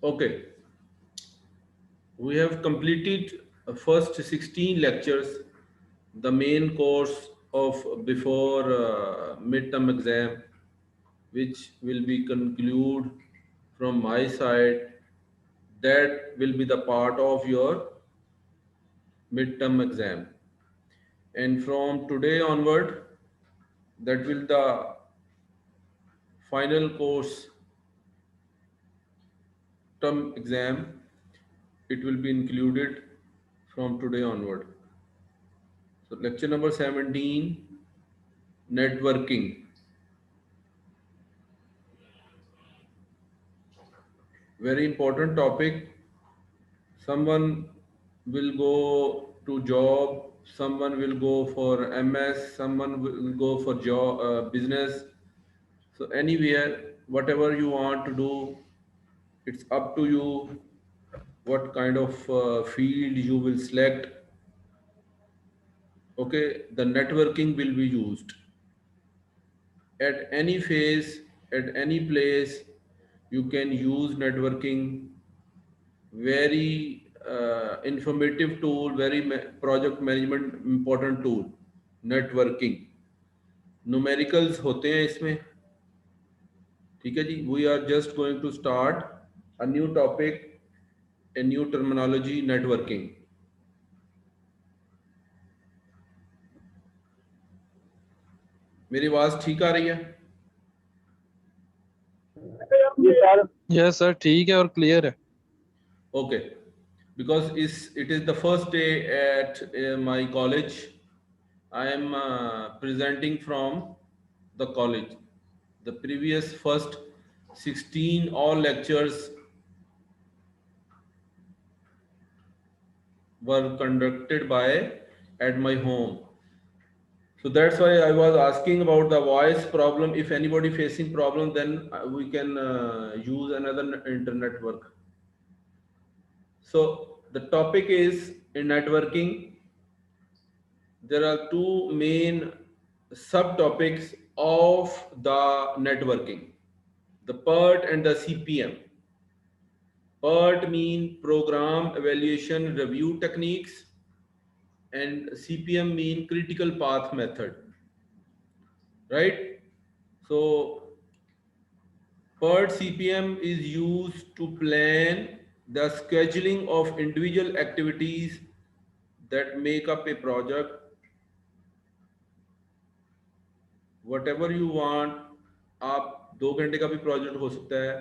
Okay, we have completed first 16 lectures, the main course of before midterm exam, which will be conclude from my side. That will be the part of your midterm exam. And from today onward, that will the final course term exam. It will be included from today onward. So lecture number 17, networking. Very important topic. Someone will go to job, someone will go for MS, someone will go for job, business. So anywhere, whatever you want to do, it's up to you what kind of field you will select. Okay, the networking will be used at any phase, at any place. You can use networking. Very informative tool, very project management important tool, networking. Numericals होते हैं इसमें. ठीक है जी. We are just going to start a new topic, a new terminology, networking. मेरी आवाज ठीक आ रही है? यस सर, ठीक है और क्लियर है। Okay, because it is the first day at my college. I am presenting from the college. The previous first 16 all lectures were conducted by at my home. So that's why I was asking about the voice problem. If anybody facing problem, then we can use another internet work. So the topic is in networking. There are two main subtopics of the networking: the PERT and the CPM. PERT mean program evaluation review techniques, and CPM mean critical path method, right? So PERT CPM is used to plan the scheduling of individual activities that make up a project. Whatever you want, आप 2 घंटे का भी project हो सकता है,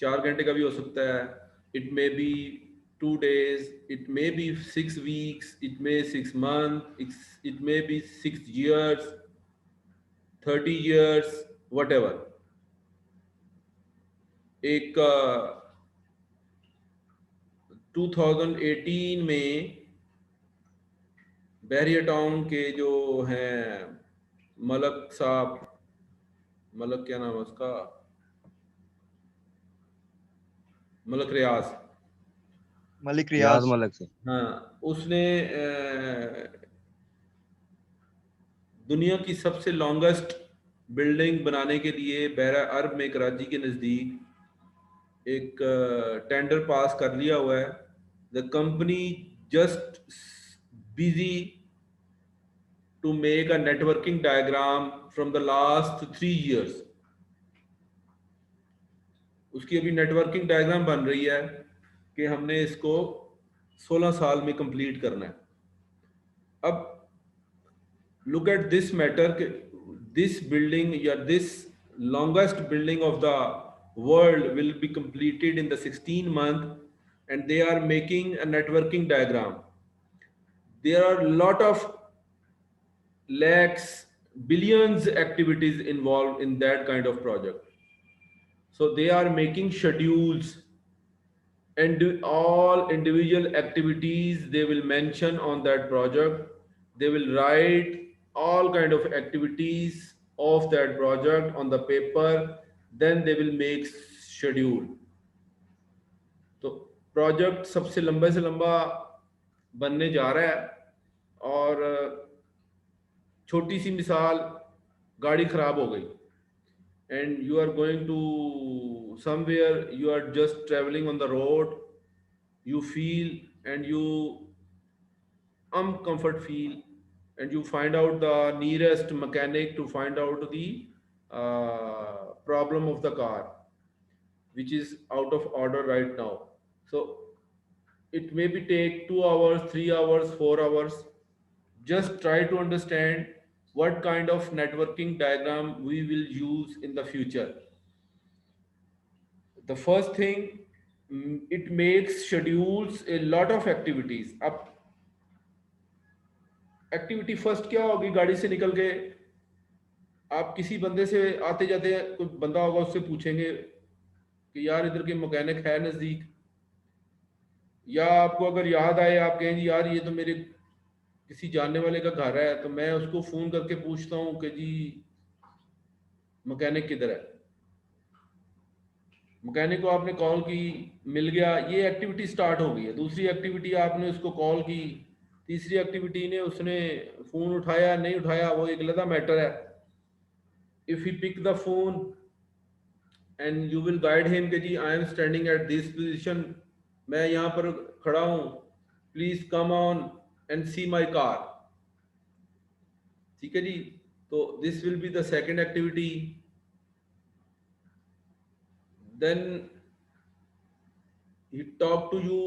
4 घंटे का भी हो सकता है. It may be 2 days, it may be 6 weeks, it may 6 months, it may be 6 years, 30 years, whatever. एक 2018 में बहरिया टाउन के जो हैं मलक साहब, मलक क्या नाम है उसका, मलक रियाज. मलिक रियाज रियाज। मलिक से। हाँ, उसने दुनिया की सबसे लॉन्गेस्ट बिल्डिंग बनाने के लिए बहरा अरब में कराची के नज़दीक एक टेंडर पास कर लिया हुआ है. The company just busy to make a networking diagram from the last 3 years. उसकी अभी नेटवर्किंग डायग्राम बन रही है कि हमने इसको 16 साल में कंप्लीट करना है. अब look at this matter, this building, yeah, this longest building of the world will be completed in the 16 month, and they are making a networking diagram. There are a lot of lakhs, billions activities involved in that kind of project. So they are making schedules, and all individual activities they will mention on that project. They will write all kind of activities of that project on the paper. Then they will make schedule. तो project सबसे लंबे से लंबा बनने जा रहा है. और छोटी सी मिसाल, गाड़ी खराब हो गई. and you are going to somewhere, you are just traveling on the road, you feel and you uncomfort feel, and you find out the nearest mechanic to find out the problem of the car, which is out of order right now. So it maybe take 2 hours, 3 hours, 4 hours. Just try to understand what kind of networking diagram we will use in the future. The first thing, it makes schedules a lot of activities. अब activity first क्या होगी, गाड़ी से निकल के आप किसी बंदे से आते जाते कोई बंदा होगा, उससे पूछेंगे कि यार इधर के मैकेनिक है नज़दीक, या आपको अगर याद आए आप कहें जी यार ये तो मेरे किसी जानने वाले का घर है, तो मैं उसको फ़ोन करके पूछता हूँ कि जी मैकेनिक किधर है। मैकेनिक को आपने कॉल की, मिल गया, ये एक्टिविटी स्टार्ट हो गई है। दूसरी एक्टिविटी, आपने उसको कॉल की। तीसरी एक्टिविटी ने उसने फ़ोन उठाया नहीं उठाया, वो एक अलग मैटर है। If he pick the phone and you will guide him कि जी I am standing at this position, मैं यहाँ पर खड़ा हूँ, please come on and see my car. ठीक है जी। तो this will be the second activity. Then he talk to you,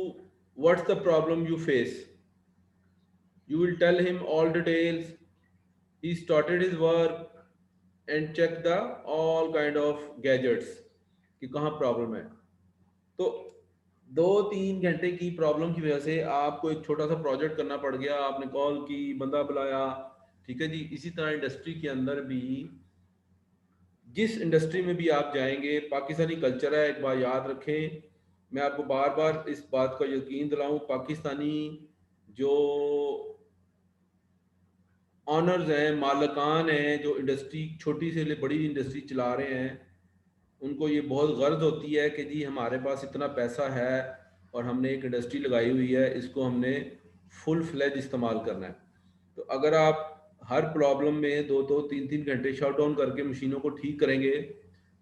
what's the problem you face, you will tell him all details. He started his work and check the all kind of gadgets कि कहाँ problem है। तो 2-3 घंटे की problem की वजह से आपको एक छोटा सा प्रोजेक्ट करना पड़ गया, आपने कॉल की, बंदा बुलाया। ठीक है जी। इसी तरह इंडस्ट्री के अंदर भी, जिस इंडस्ट्री में भी आप जाएंगे, पाकिस्तानी कल्चर है, एक बार याद रखें। मैं आपको बार बार इस बात का यकीन दिलाऊं, पाकिस्तानी जो ऑनर्स हैं, मालकान हैं, जो इंडस्ट्री छोटी से ले बड़ी इंडस्ट्री चला रहे हैं, उनको ये बहुत गर्ज होती है कि जी हमारे पास इतना पैसा है और हमने एक इंडस्ट्री लगाई हुई है, इसको हमने फुल फ्लेज इस्तेमाल करना है। तो अगर आप हर प्रॉब्लम में 2-3 घंटे शट डाउन करके मशीनों को ठीक करेंगे,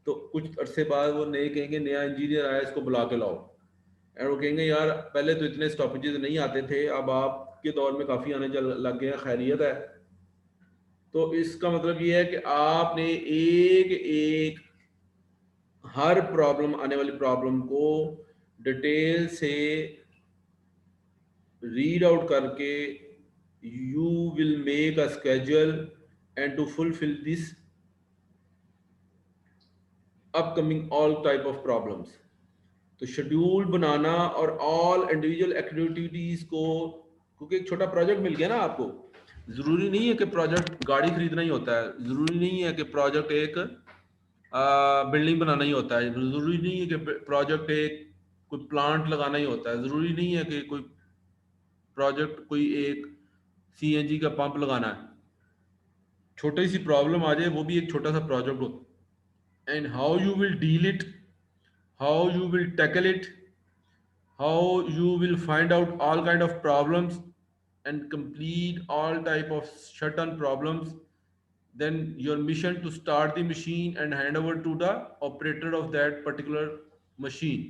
तो कुछ अरसे बाद वो नए कहेंगे नया इंजीनियर आया, इसको बुला के लाओ। और वो कहेंगे यार पहले तो इतने स्टॉपेजेस नहीं आते थे, अब आपके दौर में काफ़ी आने लग गए हैं, खैरियत है। तो इसका मतलब ये है कि आपने एक एक हर प्रॉब्लम, आने वाली प्रॉब्लम को डिटेल से रीड आउट करके you will make a schedule and to fulfil this upcoming all type of problems. तो शेड्यूल बनाना और ऑल इंडिविजुअल एक्टिविटीज को, क्योंकि एक छोटा प्रोजेक्ट मिल गया ना आपको, जरूरी नहीं है कि प्रोजेक्ट गाड़ी खरीदना ही होता है, जरूरी नहीं है कि प्रोजेक्ट एक बिल्डिंग बनाना ही होता है, जरूरी नहीं है कि प्रोजेक्ट एक कोई प्लांट लगाना ही होता है, जरूरी नहीं है कि कोई प्रोजेक्ट कोई एक सीएनजी का पंप लगाना है। छोटी सी प्रॉब्लम आ जाए वो भी एक छोटा सा प्रोजेक्ट होता है। And how you will deal it, how you will tackle it, how you will find out all kind of problems and complete all type of shut-down problems, then your mission to start the machine and hand over to the operator of that particular machine।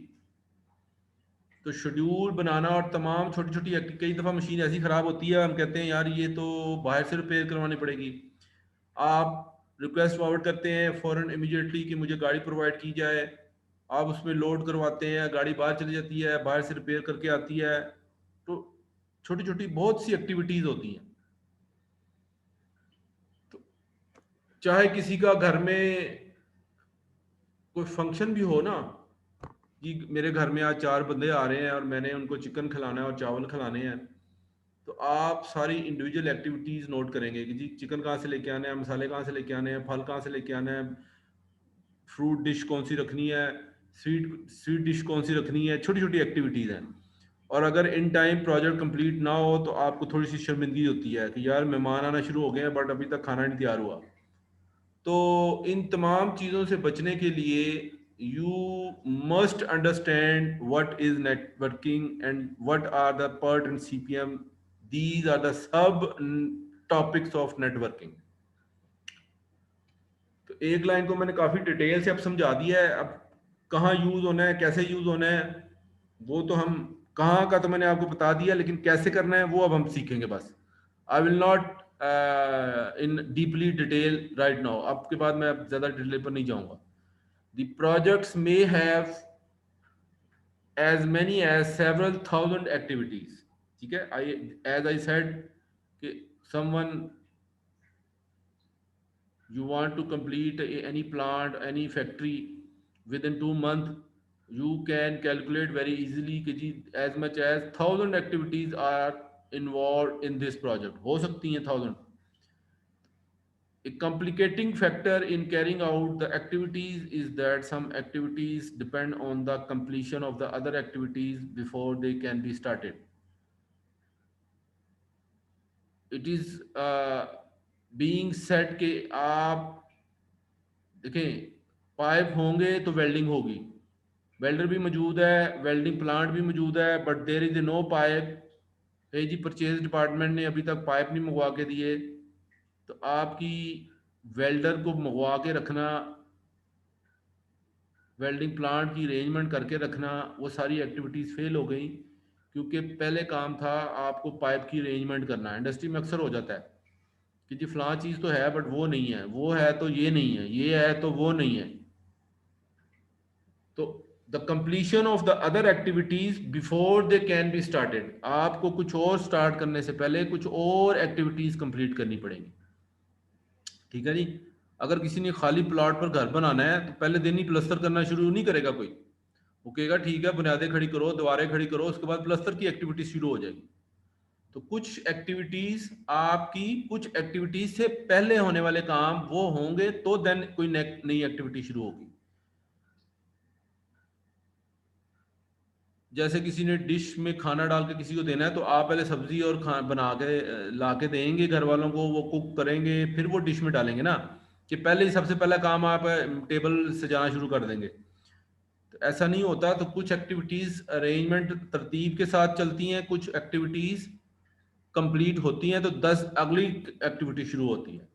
तो schedule बनाना और तमाम छोटी छोटी, कई दफ़ा machine ऐसी ख़राब होती है, हम कहते हैं यार ये तो बाहर से रिपेयर करवानी पड़ेगी। आप रिक्वेस्ट फॉरवर्ड करते हैं फ़ौरन इमीडिएटली कि मुझे गाड़ी प्रोवाइड की जाए, आप उसमें लोड करवाते हैं, गाड़ी बाहर चली जाती है, बाहर से रिपेयर करके आती है। तो छोटी छोटी बहुत सी एक्टिविटीज़ होती हैं। तो चाहे किसी का घर में कोई फंक्शन भी हो ना, कि मेरे घर में आज 4 बंदे आ रहे हैं और मैंने उनको चिकन खिलाना है और चावल खिलाने हैं, तो आप सारी इंडिविजुअल एक्टिविटीज़ नोट करेंगे कि जी चिकन कहाँ से लेके आना है, मसाले कहाँ से लेके आने हैं, फल कहाँ से लेके आना है, फ्रूट डिश कौन सी रखनी है, स्वीट स्वीट डिश कौन सी रखनी है। छोटी छोटी एक्टिविटीज़ हैं। और अगर इन टाइम प्रोजेक्ट कंप्लीट ना हो तो आपको थोड़ी सी शर्मिंदगी होती है कि यार मेहमान आना शुरू हो गए हैं बट अभी तक खाना नहीं तैयार हुआ। तो इन तमाम चीज़ों से बचने के लिए you must understand what is networking and what are the PERT and CPM। These are the sub topics of networking. तो तो एक लाइन को मैंने काफी डिटेल से अब समझा दिया है। अब कहाँ यूज होना है, कैसे यूज होना है, वो तो हम कहाँ का तो मैंने आपको बता दिया, लेकिन कैसे करना है वो अब हम सीखेंगे बस। I will not in deeply detail right now. आपके बाद मैं अब ज्यादा डिटेल पर नहीं जाऊंगा। The projects may have as many as several thousand activities. ठीक है, I as I said कि someone you want to complete any plant, any factory within 2 months, you can calculate very easily कि जी as much as 1000 activities are involved in this project, हो सकती हैं 1000। A complicating factor in carrying out the activities is that some activities depend on the completion of the other activities before they can be started. It is being set के आप देखें, pipe होंगे तो welding होगी, welder भी मौजूद है, welding plant भी मौजूद है, but there is no pipe. है जी, परचेज डिपार्टमेंट ने अभी तक पाइप नहीं मंगवा के दिए, तो आपकी वेल्डर को मंगवा के रखना, वेल्डिंग प्लांट की अरेंजमेंट करके रखना, वो सारी एक्टिविटीज़ फेल हो गई, क्योंकि पहले काम था आपको पाइप की अरेंजमेंट करना। इंडस्ट्री में अक्सर हो जाता है कि जी फलां चीज़ तो है बट वो नहीं है, वो है तो ये नहीं है, ये है तो वो नहीं है। तो the completion of the other activities before they can be started, आपको कुछ और स्टार्ट करने से पहले कुछ और एक्टिविटीज कंप्लीट करनी पड़ेंगी। ठीक है जी। अगर किसी ने खाली प्लॉट पर घर बनाना है तो पहले दिन ही प्लस्तर करना शुरू नहीं करेगा कोई, वो कहेगा ठीक है बुनियादें खड़ी करो, दीवारें खड़ी करो, उसके बाद प्लस्तर की एक्टिविटी शुरू हो जाएगी। तो कुछ एक्टिविटीज आपकी, कुछ एक्टिविटीज से पहले होने वाले काम वो होंगे, तो देन कोई नई एक्टिविटी शुरू होगी। जैसे किसी ने डिश में खाना डाल के किसी को देना है, तो आप पहले सब्जी और बना के ला के देंगे घर वालों को, वो कुक करेंगे, फिर वो डिश में डालेंगे ना, कि पहले ही सबसे पहला काम आप टेबल सजाना शुरू कर देंगे। तो ऐसा नहीं होता। तो कुछ एक्टिविटीज अरेंजमेंट तरतीब के साथ चलती हैं, कुछ एक्टिविटीज कंप्लीट होती हैं तो 10 अगली एक्टिविटी शुरू होती है।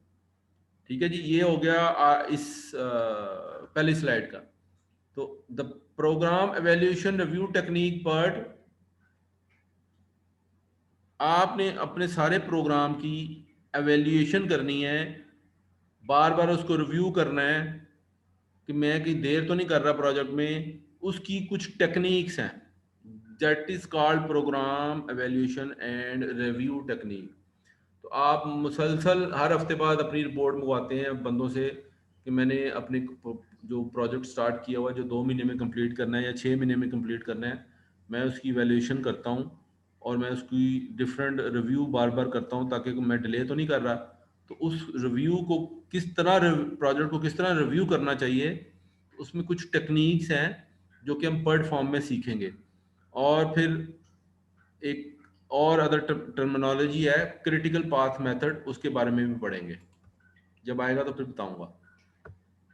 ठीक है जी, ये हो गया इस पहली स्लाइड का। तो the programme evaluation review technique पर आपने अपने सारे प्रोग्राम की एवेल्यूएशन करनी है, बार बार उसको रिव्यू करना है कि मैं कहीं देर तो नहीं कर रहा प्रोजेक्ट में। उसकी कुछ टेक्निक्स हैं, that is called programme evaluation and review technique. तो आप मुसलसल हर हफ्ते बाद अपनी रिपोर्ट मंगवाते हैं बंदों से कि मैंने अपने जो प्रोजेक्ट स्टार्ट किया हुआ है, जो 2 महीने में कंप्लीट करना है या 6 महीने में कंप्लीट करना है, मैं उसकी वैल्यूएशन करता हूँ और मैं उसकी डिफरेंट रिव्यू बार बार करता हूँ, ताकि मैं डिले तो नहीं कर रहा। तो उस रिव्यू को किस तरह, प्रोजेक्ट को किस तरह रिव्यू करना चाहिए, उसमें कुछ टेक्निक्स हैं जो कि हम पर्ट फॉर्म में सीखेंगे। और फिर एक और अदर टर्मिनोलॉजी है क्रिटिकल पाथ मेथड, उसके बारे में भी पढ़ेंगे, जब आएगा तो फिर बताऊंगा।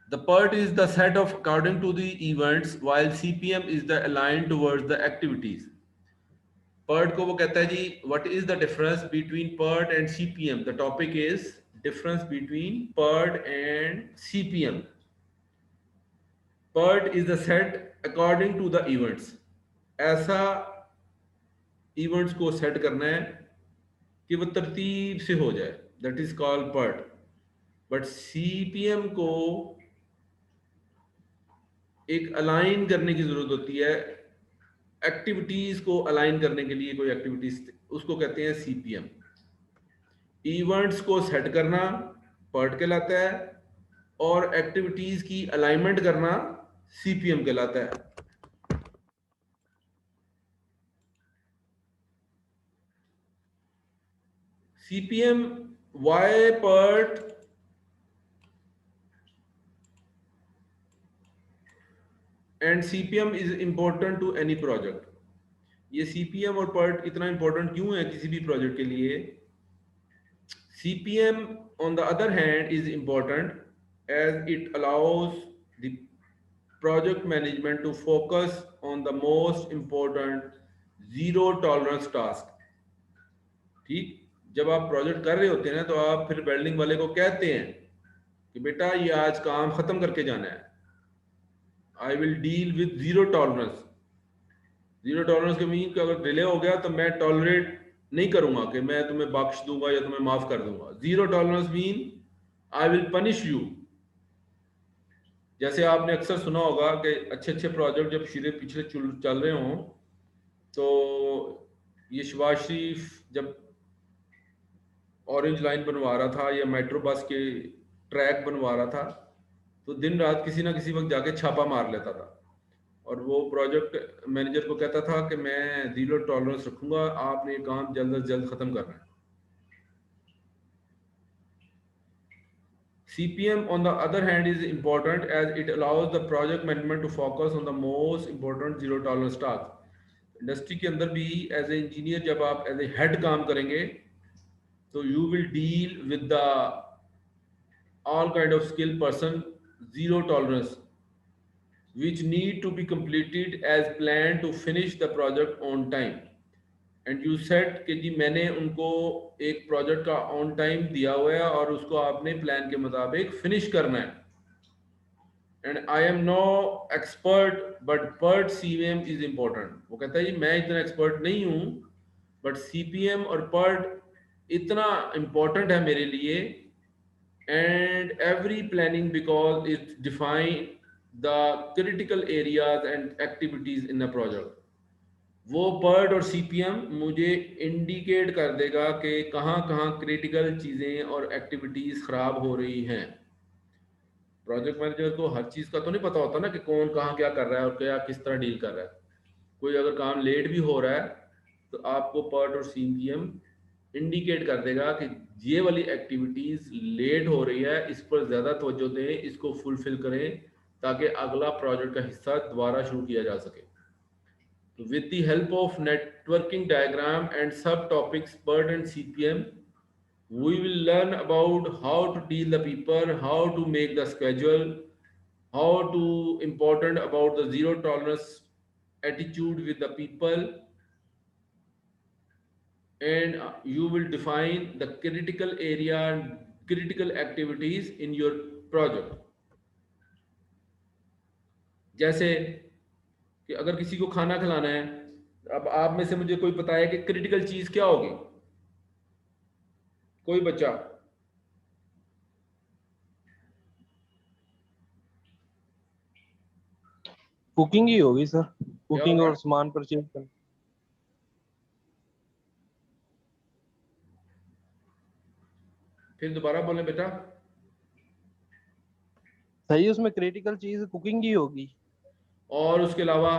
The PERT is the set of according to the events while CPM is the aligned towards the activities. PERT को वो कहता है जी, what is the difference between PERT and CPM? The topic is difference between PERT and CPM. PERT is the set according to the events. ऐसा events को set करना है कि वो तरतीब से हो जाए, that is called PERT. But CPM को एक अलाइन करने की जरूरत होती है, एक्टिविटीज को अलाइन करने के लिए कोई एक्टिविटीज, उसको कहते हैं सीपीएम। इवेंट्स को सेट करना पर्ट कहलाता है, और एक्टिविटीज की अलाइनमेंट करना सीपीएम कहलाता है। CPM, why PERT and CPM is important to any project? ये CPM और PERT इतना important क्यों है किसी भी प्रोजेक्ट के लिए? CPM on the other hand is important as it allows the project management to focus on the most important zero tolerance task. ठीक, जब आप प्रोजेक्ट कर रहे होते हैं ना, तो आप फिर वेल्डिंग वाले को कहते हैं कि बेटा ये आज काम खत्म करके जाना है। I will deal with zero tolerance. Zero tolerance के मीन कि अगर डिले हो गया तो मैं टॉलरेट नहीं करूंगा कि मैं तुम्हें बख्श दूंगा या तुम्हें माफ कर दूंगा। Zero tolerance mean I will punish you. जैसे आपने अक्सर सुना होगा कि अच्छे अच्छे प्रोजेक्ट जब पिछले पिछले चल रहे हों, तो ये शबाज शरीफ जब ऑरेंज लाइन बनवा रहा था या मेट्रो बस के ट्रैक बनवा रहा था, तो दिन रात किसी ना किसी वक्त जाके छापा मार लेता था और वो प्रोजेक्ट मैनेजर को कहता था कि मैं जीरो टॉलरेंस रखूंगा, आपने ये काम जल्द अज जल्द खत्म करना है। CPM on the other hand is important as it allows the project management to focus on the most important zero tolerance tasks. Industry के अंदर भी एज ए इंजीनियर जब आप एज ए हेड काम करेंगे तो you will deal with the all kind of skill person, zero tolerance, which need to be completed as planned to finish the project on time. And you said कि जी मैंने उनको एक project का on time दिया हुआ है और उसको आपने प्लान के मुताबिक फिनिश करना है। And I am no expert but PERT CPM is important. वो कहता है जी मैं इतना एक्सपर्ट नहीं हूँ बट CPM और पर्ट इतना इम्पोर्टेंट है मेरे लिए। and every planning because it define the critical areas and activities in a project. वो पर्ट और CPM मुझे इंडिकेट कर देगा कि कहाँ कहाँ क्रिटिकल चीज़ें और एक्टिविटीज़ ख़राब हो रही हैं। प्रोजेक्ट मैनेजर को हर चीज़ का तो नहीं पता होता ना कि कौन कहाँ क्या कर रहा है और क्या किस तरह डील कर रहा है। कोई अगर काम लेट भी हो रहा है तो आपको पर्ट और CPM इंडिकेट कर देगा कि ये वाली एक्टिविटीज लेट हो रही है, इस पर ज्यादा तवज्जो दें, इसको फुलफिल करें ताकि अगला प्रोजेक्ट का हिस्सा दोबारा शुरू किया जा सके। तो with the help of networking diagram and sub topics PERT and CPM we will learn about how to deal the people, how to make the schedule, how to important about the zero tolerance attitude with the people, and you will define the critical area and critical activities in your project. जैसे कि अगर किसी को खाना खिलाना है, अब आप में से मुझे कोई बताए कि क्रिटिकल चीज क्या होगी? कोई बच्चा? कुकिंग ही होगी सर, क्या कुकिंग होगा? और सामान परचेज करना। फिर दोबारा बोलें बेटा। सही, उसमें क्रिटिकल चीज कुकिंग ही होगी। और उसके अलावा?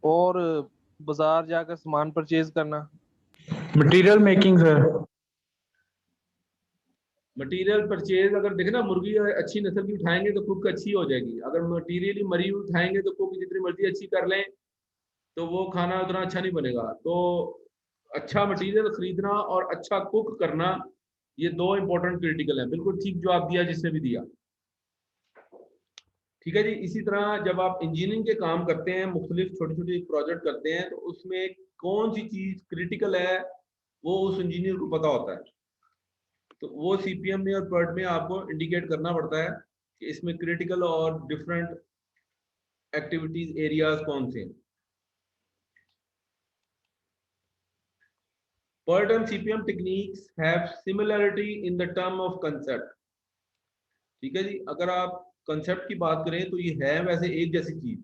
और बाजार जाकर सामान परचेज करना। Material making sir. Material purchase, अगर देखना मुर्गी अच्छी नस्ल की उठाएंगे तो कुक अच्छी हो जाएगी। अगर मटेरियल ही मरी हुई उठाएंगे तो कुक जितनी मर्जी अच्छी कर लें तो वो खाना उतना अच्छा नहीं बनेगा। तो अच्छा मटेरियल खरीदना और अच्छा कुक करना, ये दो इंपॉर्टेंट क्रिटिकल है। बिल्कुल ठीक जवाब दिया जिसने भी दिया। ठीक है जी। इसी तरह जब आप इंजीनियरिंग के काम करते हैं, मुख्तलिफ छोटे छोटे प्रोजेक्ट करते हैं, तो उसमें कौन सी चीज क्रिटिकल है वो उस इंजीनियर को पता होता है। तो वो CPM में और PERT में आपको इंडिकेट करना पड़ता है कि इसमें क्रिटिकल और डिफरेंट एक्टिविटीज एरियाज कौन से हैं। PERT and CPM techniques have similarity in the term of concept. ठीक है जी। अगर आप कंसेप्ट की बात करें तो ये है वैसे एक जैसी चीज,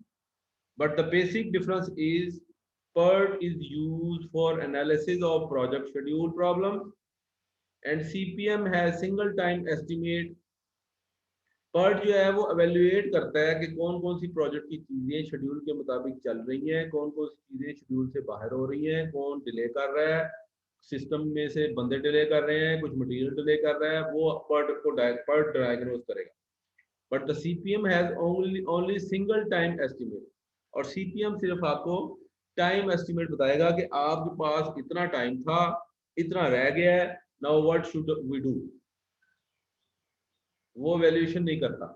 but the basic difference is PERT is used for analysis of project schedule problems and CPM has single time estimate. PERT जो है वो evaluate करता है कि कौन कौन सी प्रोजेक्ट की चीजें शेड्यूल के मुताबिक चल रही हैं, कौन कौन सी चीजें शेड्यूल से बाहर हो रही हैं, कौन डिले कर रहा है, सिस्टम में से बंदे डिले कर रहे हैं, कुछ मटेरियल डिले कर रहा है, वो PERT डायग्नोज करेगा। But the CPM has only single time estimate, और CPM सिर्फ आपको टाइम एस्टिमेट बताएगा कि आपके पास इतना टाइम था, इतना रह गया है, now what should we do. वो वैल्यूएशन नहीं करता।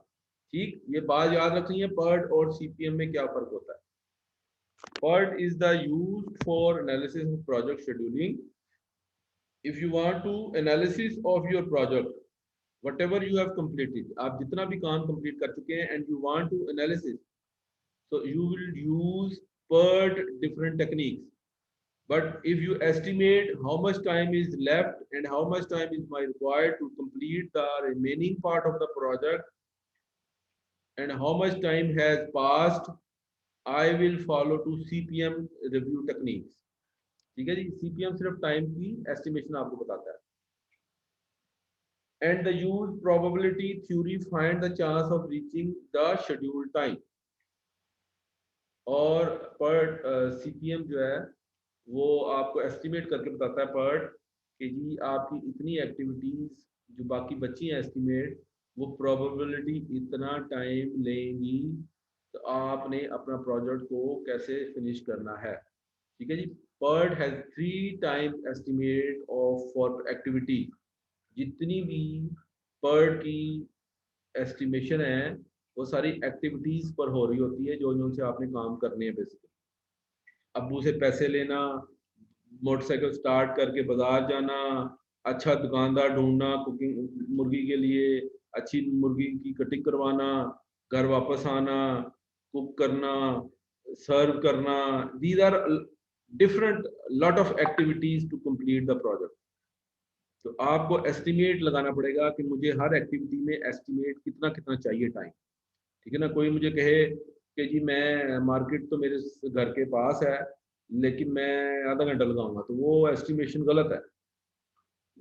ठीक, ये बात याद रखनी है PERT और CPM में क्या फर्क होता है। PERT is the used for analysis of project scheduling. If you want to analysis of your project, whatever you have completed, आप जितना भी काम complete कर चुके हैं and you want to analysis, so you will use PERT different techniques. But if you estimate how much time is left and how much time is required to complete the remaining part of the project and how much time has passed, I will follow to CPM review techniques. ठीक है जी, CPM सिर्फ time की estimation आपको बताता है. And the use probability theory find the chance of reaching the scheduled time. और पर CPM जो है वो आपको एस्टिमेट करके बताता है पर कि जी आपकी इतनी एक्टिविटीज जो बाकी बची हैं एस्टिमेट, वो प्रोबेबिलिटी इतना टाइम लेंगी, तो आपने अपना प्रोजेक्ट को कैसे फिनिश करना है. ठीक है जी. PERT has 3 times estimate of for activity. जितनी भी PERT की एस्टिमेशन है वो सारी एक्टिविटीज पर हो रही होती है जो उनसे आपने काम करने हैं. बेसिकली अब्बू से पैसे लेना, मोटरसाइकिल स्टार्ट करके बाजार जाना, अच्छा दुकानदार ढूंढना कुकिंग मुर्गी के लिए, अच्छी मुर्गी की कटिंग करवाना, घर वापस आना, कुक करना, सर्व करना. These are different lot of activities to complete the project. तो आपको एस्टिमेट लगाना पड़ेगा कि मुझे हर एक्टिविटी में एस्टिमेट कितना कितना चाहिए टाइम. ठीक है ना. कोई मुझे कहे कि जी मैं मार्केट तो मेरे घर के पास है लेकिन मैं आधा घंटा लगाऊंगा, तो वो एस्टिमेशन गलत है.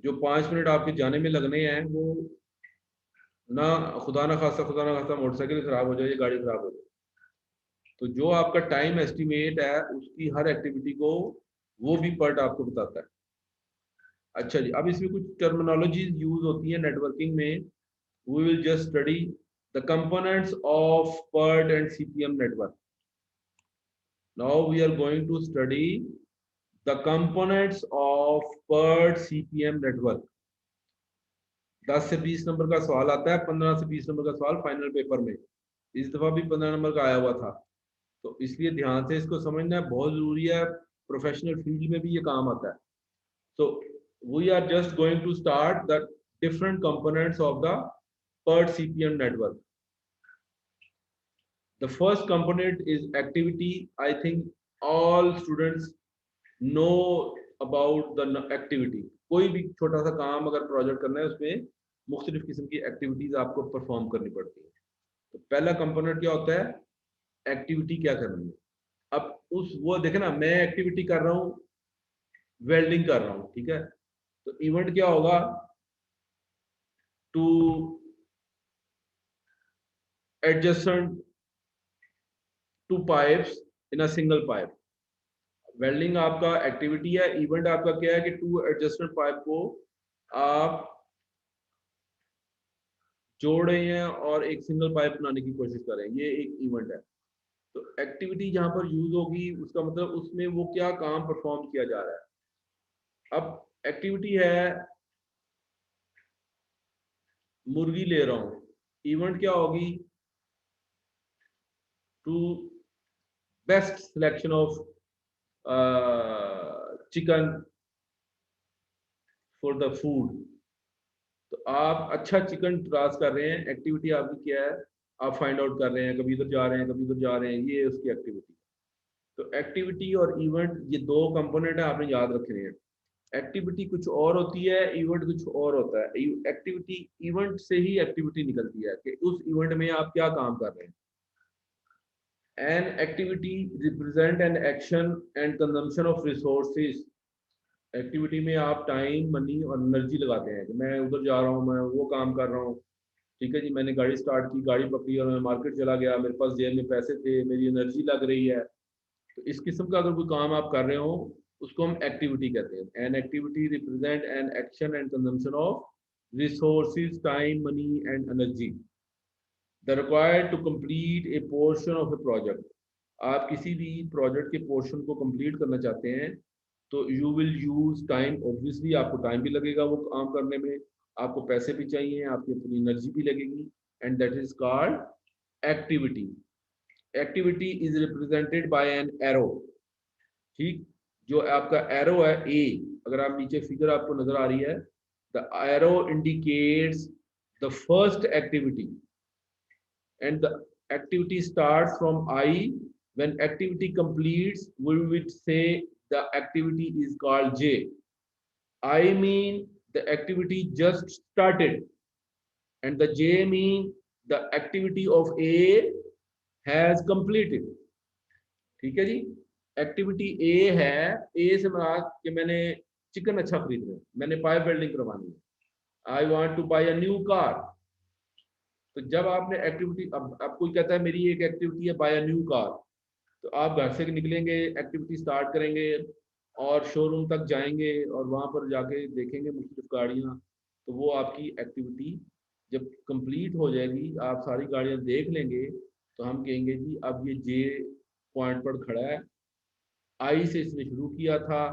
जो 5 मिनट आपके जाने में लगने हैं वो ना खुदा ना खासा मोटरसाइकिल खराब हो जाए या गाड़ी खराब हो जाए. तो जो आपका टाइम एस्टिमेट है उसकी हर एक्टिविटी को वो भी PERT आपको बताता है. अच्छा जी, अब इसमें कुछ टर्मिनोलॉजीज यूज होती है नेटवर्किंग में. We will just study the components of PERT and CPM network. Now we are going to study the components of PERT CPM network. 10 से 20 नंबर का सवाल आता है, 15 से 20 नंबर का सवाल फाइनल पेपर में. इस दफा भी 15 नंबर का आया हुआ था, तो इसलिए ध्यान से इसको समझना बहुत जरूरी है. प्रोफेशनल फील्ड में भी ये काम आता है. So we are just going to start the different components of the PERT CPM network. The first component is activity. I think all students know about the activity. कोई भी छोटा सा काम अगर प्रोजेक्ट करना है उसमें मुख्तलिफ किस्म की एक्टिविटीज आपको परफॉर्म करनी पड़ती है. तो पहला कंपोनेंट क्या होता है, एक्टिविटी क्या करनी है. अब उस वो देखे ना, मैं एक्टिविटी कर रहा हूँ, वेल्डिंग कर रहा हूँ, ठीक है. तो इवेंट क्या होगा, two adjacent to pipes in a single pipe. Welding आपका एक्टिविटी है, इवेंट आपका क्या है कि टू एडजस्टेंट पाइप को आप जोड़ रहे हैं और एक सिंगल पाइप बनाने की कोशिश कर रहे हैं. ये एक इवेंट है. तो एक्टिविटी जहां पर यूज होगी उसका मतलब उसमें वो क्या काम परफॉर्म किया जा रहा है. अब एक्टिविटी है मुर्गी ले रहा हूं, इवेंट क्या होगी, to best selection of chicken for the food. तो आप अच्छा चिकन त्रास कर रहे हैं, एक्टिविटी आपकी क्या है, आप फाइंड आउट कर रहे हैं, कभी इधर जा रहे हैं कभी उधर जा रहे हैं, ये उसकी एक्टिविटी. तो एक्टिविटी और इवेंट ये दो कंपोनेंट है, आपने याद रखने हैं. एक्टिविटी कुछ और होती है, इवेंट कुछ और होता है. एक्टिविटी इवेंट से ही एक्टिविटी निकलती है कि उस इवेंट में आप क्या काम कर रहे हैं. An activity represent an action and consumption of resources. Activity में आप टाइम, मनी और एनर्जी लगाते हैं कि मैं उधर जा रहा हूँ, मैं वो काम कर रहा हूँ. ठीक है जी, मैंने गाड़ी स्टार्ट की, गाड़ी पकड़ी और मैं मार्केट चला गया, मेरे पास जेब में पैसे थे, मेरी एनर्जी लग रही है. तो इस किस्म का अगर कोई काम आप कर रहे हो उसको हम एक्टिविटी कहते हैं. An activity represent an action and consumption of resources, time, money and energy the required to complete a portion of a project. आप किसी भी प्रोजेक्ट के पोर्शन को कंप्लीट करना चाहते हैं तो you will use time. Obviously आपको टाइम भी लगेगा वो काम करने में, आपको पैसे भी चाहिए, आपकी अपनी एनर्जी भी लगेगी, and that is called activity. Activity is represented bye an arrow. ठीक, जो आपका एरो है ए, अगर आप नीचे फिगर आपको नजर आ रही है, the arrow indicates the first activity, and the activity starts from I. When activity completes, we would say the activity is called J. I mean the activity just started, and the J mean the activity of A has completed. ठीक है जी, activity ए है, ए से मुराद कि मैंने chicken अच्छा खरीदना है, मैंने पाइप वेल्डिंग करवानी है, I want to buy a new car. तो जब आपने एक्टिविटी, अब कोई कहता है मेरी एक एक्टिविटी है बाय अ न्यू कार, तो आप घर से निकलेंगे, एक्टिविटी स्टार्ट करेंगे और शोरूम तक जाएंगे और वहां पर जाके देखेंगे मुख्तलिफ गाड़ियां, तो वो आपकी एक्टिविटी जब कंप्लीट हो जाएगी, आप सारी गाड़ियां देख लेंगे, तो हम कहेंगे जी अब ये जे पॉइंट पर खड़ा है, आई से इसने शुरू किया था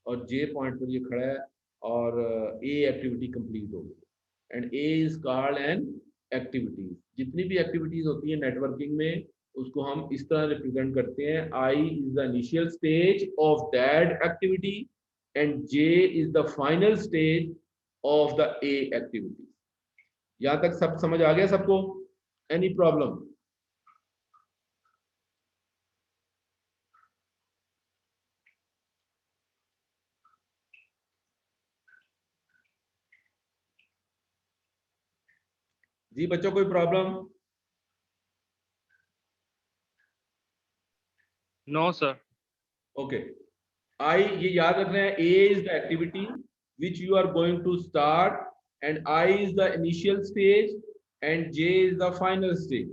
और जे पॉइंट पर ये खड़ा है और ए एक्टिविटी कंप्लीट हो गई। And A is called an activities. जितनी भी एक्टिविटीज होती है नेटवर्किंग में, उसको हम इस तरह रिप्रेजेंट करते हैं, I is the initial stage of that activity and J is the final stage of the a activity. यहां तक सब समझ आ गया सबको? Any problem? जी बच्चों कोई problem? No sir. Okay, I ये याद रखना है, A is the activity which you are going to start and I is the initial stage and J is the final stage.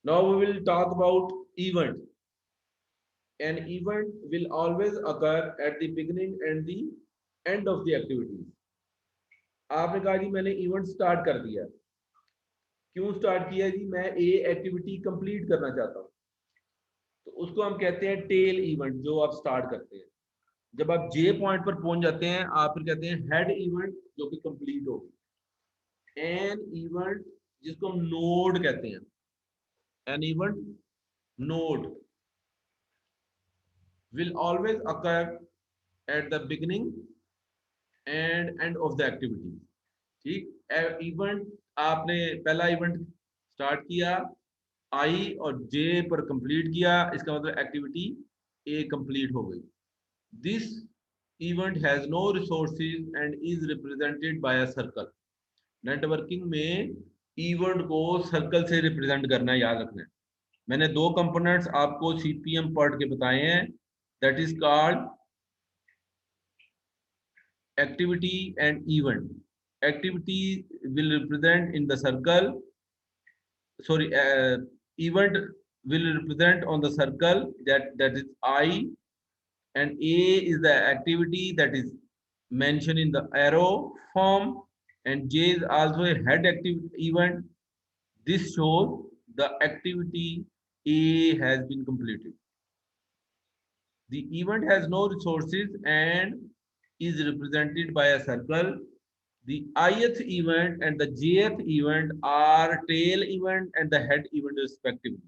Now we will talk about event. An event will always occur at the beginning and the end of the activity. आपने कहा जी मैंने event start कर दिया, क्यों start किया जी? मैं ए activity complete करना चाहता हूँ, तो उसको हम कहते हैं टेल इवेंट, जो आप स्टार्ट करते हैं। जब आप जे पॉइंट पर पहुंच जाते हैं, आप फिर कहते हैं हेड इवेंट, जो कि कंप्लीट हो गई। एन इवेंट जिसको हम नोड कहते हैं, an event node will always occur at the beginning and end of the activity। ठीक, इवेंट आपने पहला इवेंट स्टार्ट किया, आई और जे पर कंप्लीट किया, इसका मतलब एक्टिविटी ए कंप्लीट हो गई। This event has no resources and is represented by a circle. Networking में इवेंट को सर्कल से रिप्रेजेंट करना है, याद रखना है। मैंने दो कंपोनेंट्स आपको सीपीएम पढ़ के बताए हैं, that is called activity and event। activity will represent in the circle, sorry, event will represent on the circle, that is I, and A is the activity that is mentioned in the arrow form, and J is also a head activity event. This shows the activity A has been completed. The event has no resources and is represented by a circle. The ith event and the jth event are tail event and the head event respectively.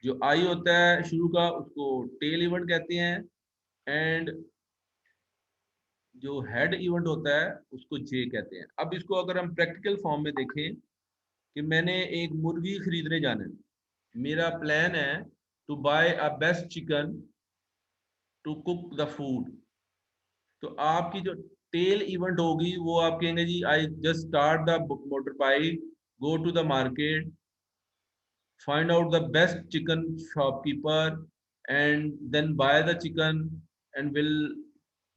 जो I होता है शुरू का, उसको tail event कहते हैं, and जो head event होता है उसको J कहते हैं। अब इसको अगर हम प्रैक्टिकल फॉर्म में देखें कि मैंने एक मुर्गी खरीदने जाना है, मेरा प्लान है to buy a best chicken to cook the food, तो आपकी जो टेल इवेंट होगी वो आप कहेंगे जी I just start the motor bike, go to the market, find out the best chicken shopkeeper and then buy the chicken and will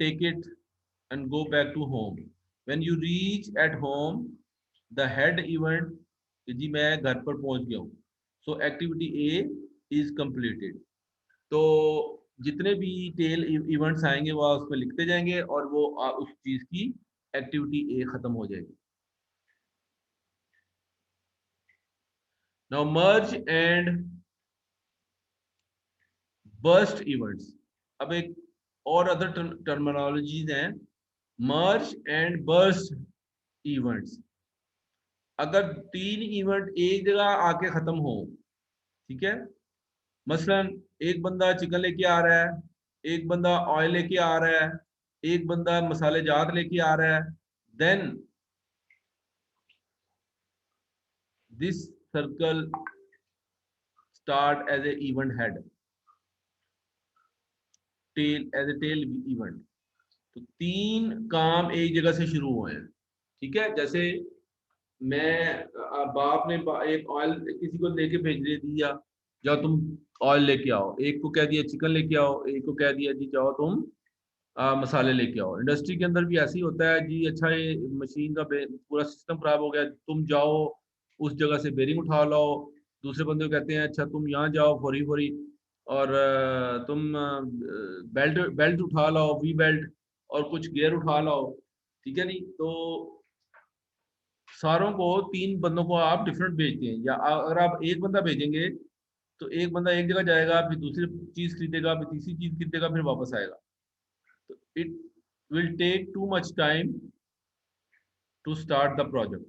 take it and go back to home. When you reach at home, the head event जी मैं घर पर पहुंच गया हूँ, so activity A is completed. तो जितने भी टेल इवेंट्स आएंगे वो उसमें लिखते जाएंगे और वो उस चीज की एक्टिविटी ए खत्म हो जाएगी। Now merge and burst events. अब एक और अदर टर्मिनोलॉजीज हैं, मर्ज एंड बर्स्ट इवेंट्स। अगर तीन इवेंट एक जगह आके खत्म हो, ठीक है, मसलन एक बंदा चिकन लेके आ रहा है, एक बंदा ऑयल लेके आ रहा है, एक बंदा मसाले जात लेके आ रहा है, then this circle start as a event head, tail as a tail event। तो 3 काम एक जगह से शुरू हुए हैं, ठीक है। जैसे मैं बाप ने एक ऑयल किसी को लेके भेज दिया, जाओ तुम ऑयल लेके आओ, एक को कह दिया चिकन लेके आओ, एक को कह दिया जी जाओ तुम मसाले लेके आओ। इंडस्ट्री के अंदर भी ऐसे ही होता है जी, अच्छा ये मशीन का पूरा सिस्टम खराब हो गया, तुम जाओ उस जगह से बेरिंग उठा लाओ। दूसरे बंदे को कहते हैं अच्छा तुम यहाँ जाओ फौरी फौरी और तुम बेल्ट बेल्ट उठा लाओ, वी बेल्ट, और कुछ गियर उठा लाओ, ठीक है नहीं। तो सारों को 3 बंदों को आप डिफरेंट भेजते हैं, या अगर आप एक बंदा भेजेंगे तो एक बंदा एक जगह जाएगा, फिर दूसरी चीज खरीदेगा, फिर तीसरी चीज खरीदेगा, फिर वापस आएगा। तो it will take too much time to start the project.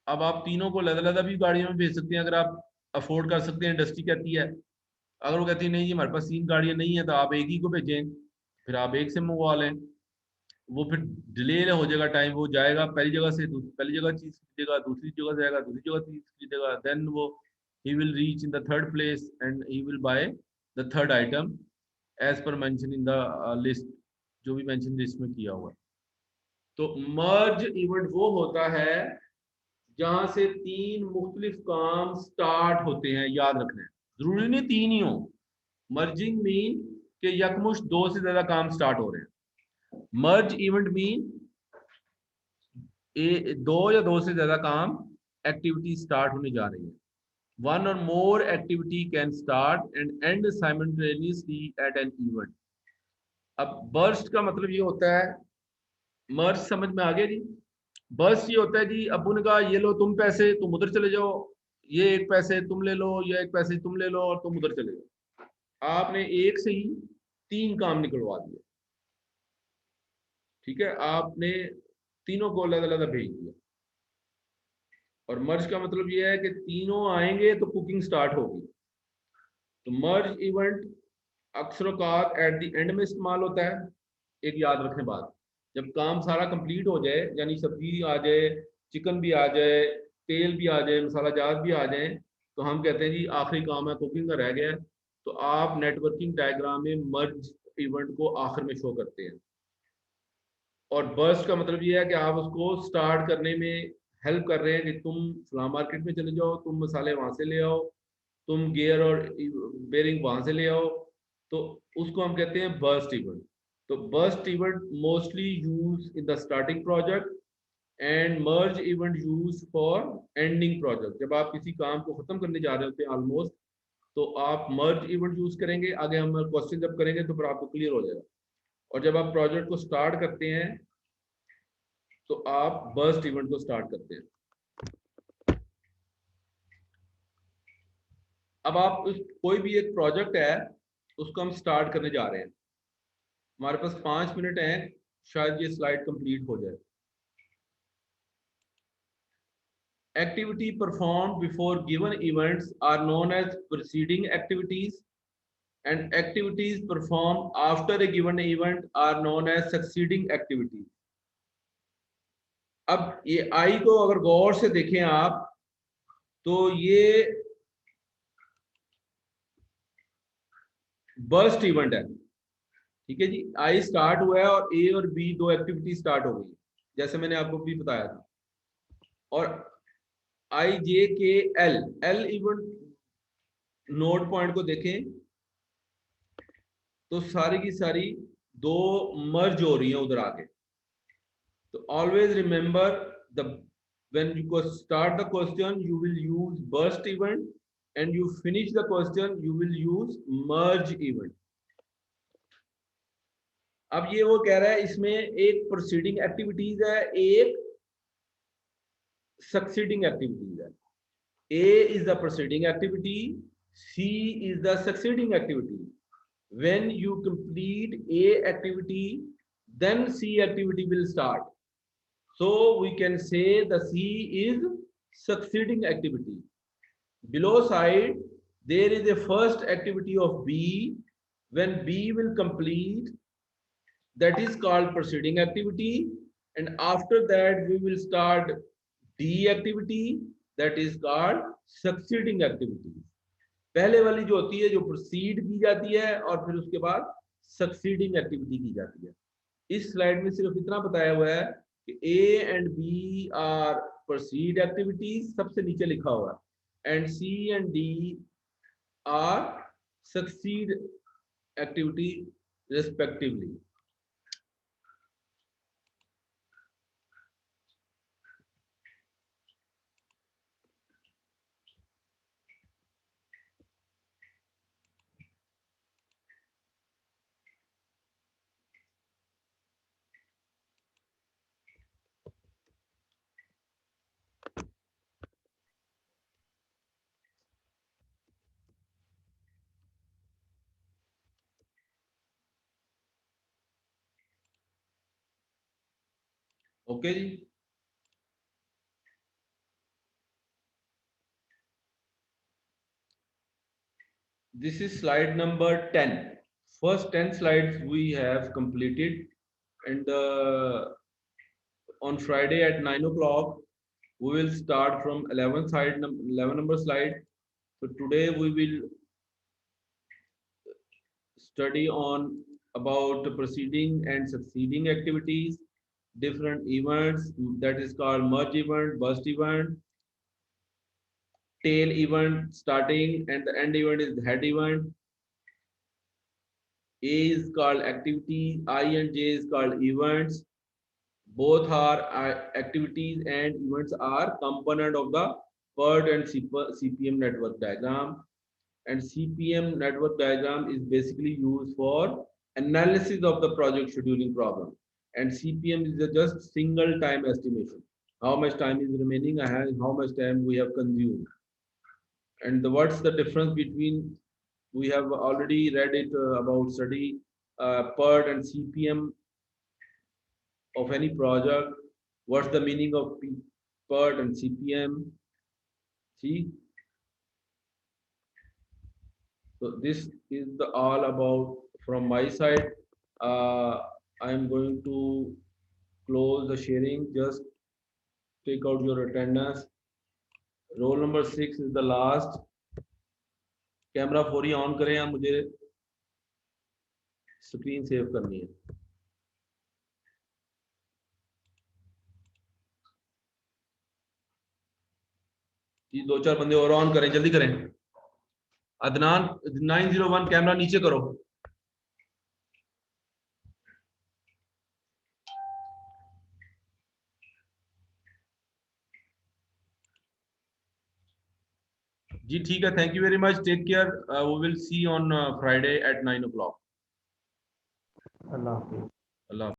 अब आप तीनों को अलग-अलग भी गाड़ियों में भेज सकते हैं अगर आप अफोर्ड कर सकते हैं, इंडस्ट्री कहती है। अगर वो कहती है नहीं जी हमारे पास 3 गाड़ियां नहीं है, तो आप एक ही को भेजें, फिर आप एक से मंगवा लें। वो फिर डिले हो जाएगा टाइम, वो जाएगा पहली जगह से पहली जगह चीज खरीदेगा, दूसरी जगह जाएगा दूसरी जगह चीज खरीदेगा, देन वो he will reach in the third place and he will buy the third item as per mentioned in the list, जो भी मेंशन लिस्ट में किया हुआ है। तो मर्ज इवेंट वो होता है जहां से 3 मुख्तलिफ काम स्टार्ट होते हैं, याद रखना है, जरूरी नहीं 3 ही हो। मर्जिंग मीन के यकमुश्त 2 से ज्यादा काम स्टार्ट हो रहे हैं। मर्ज इवेंट मीन 2 या 2 से ज्यादा काम एक्टिविटी स्टार्ट होने जा रही है। One or more activity can start and end simultaneously at an event। अब burst का मतलब ये होता है, मर्ज समझ में आ गया जी। बर्स्ट ये होता है जी, अब्बू ने कहा ये लो तुम पैसे, तुम उधर चले जाओ, ये एक पैसे तुम ले लो, ये एक पैसे तुम ले लो, और तुम उधर चले जाओ। आपने एक से ही 3 काम निकलवा दिए, ठीक है। आपने तीनों को अलग अलग भेज दिया। और मर्ज का मतलब ये है कि तीनों आएंगे तो कुकिंग स्टार्ट होगी। तो मर्ज इवेंट अक्सर औकात एट द एंड में इस्तेमाल होता है। एक याद रखें बात, जब काम सारा कंप्लीट हो जाए, यानी सब्जी आ जाए, चिकन भी आ जाए, तेल भी आ जाए, मसाला जात भी आ जाए, तो हम कहते हैं जी आखिरी काम है कुकिंग का रह गया है। तो आप नेटवर्किंग डायग्राम में मर्ज इवेंट को आखिर में शो करते हैं। और बर्स्ट का मतलब ये है कि आप उसको स्टार्ट करने में हेल्प कर रहे हैं कि तुम फला मार्केट में चले जाओ, तुम मसाले वहां से ले आओ, तुम गियर और बेरिंग वहां से ले आओ। तो उसको हम कहते हैं बर्स्ट इवेंट। तो burst event mostly use in the starting project and merge event use for ending project. जब आप किसी काम को खत्म करने जा रहे होते हैं ऑलमोस्ट, तो आप मर्ज इवेंट यूज करेंगे। आगे हम क्वेश्चन जब करेंगे तो फिर आपको क्लियर हो जाएगा। और जब आप प्रोजेक्ट को स्टार्ट करते हैं तो आप बर्स्ट इवेंट को स्टार्ट करते हैं। अब आप कोई भी एक प्रोजेक्ट है उसको हम स्टार्ट करने जा रहे हैं, हमारे पास 5 मिनट हैं, शायद ये स्लाइड कंप्लीट हो जाए। Activity performed before given events are known as preceding activities, and activities performed after a given event are known as succeeding activities। अब ये आई को अगर गौर से देखें आप, तो ये बर्स्ट इवेंट है, ठीक है जी। आई स्टार्ट हुआ है और ए और बी 2 एक्टिविटी स्टार्ट हो गई, जैसे मैंने आपको भी बताया था। और आई जे के L L event node point को देखें तो सारी की सारी 2 मर्ज हो रही हैं उधर आके। तो always remember the when you start the question you will use burst event, and you finish the question you will use merge event। अब ये वो कह रहा है इसमें एक प्रोसीडिंग एक्टिविटीज है, एक सक्सीडिंग एक्टिविटीज है। A is the proceeding activity, C is the succeeding activity। When you complete A activity, then C activity will start। So we can say the C is succeeding activity। Below side, there is a first activity of B. When B will complete, that is called proceeding activity, and after that we will start D activity, that is called succeeding activities. पहले वाली जो होती है जो proceed की जाती है और फिर उसके बाद सक्सीडिंग एक्टिविटी की जाती है। इस स्लाइड में सिर्फ इतना बताया हुआ है कि A and B are proceed activities, सबसे नीचे लिखा हुआ है, and C and D are succeed activity respectively. Okay जी, this is slide number 10. First 10 slides we have completed, and on Friday at 9 o'clock we will start from 11 number slide. So today we will study on about the preceding and succeeding activities, different events, that is called merge event, burst event, tail event starting, and the end event is head event. A is called activity, I and J is called events. Both are activities and events are component of the PERT and CPM network diagram. And CPM network diagram is basically used for analysis of the project scheduling problem. And CPM is just single time estimation. How much time is remaining and how much time we have consumed. And what's the difference between, we have already read it about study PERT and CPM of any project. What's the meaning of PERT and CPM? See, so this is the all about from my side. I am going to close the sharing. Just take out your attendance. Roll number 6 is the last. Camera 4 he on करें या मुझे screen save करनी है? जी 2-4 बंदे और on करें, जल्दी करें। अदनान 901 कैमरा नीचे करो। जी ठीक है, thank you very much, take care, we will see on Friday at 9 o'clock। Allah Hafiz. Allah.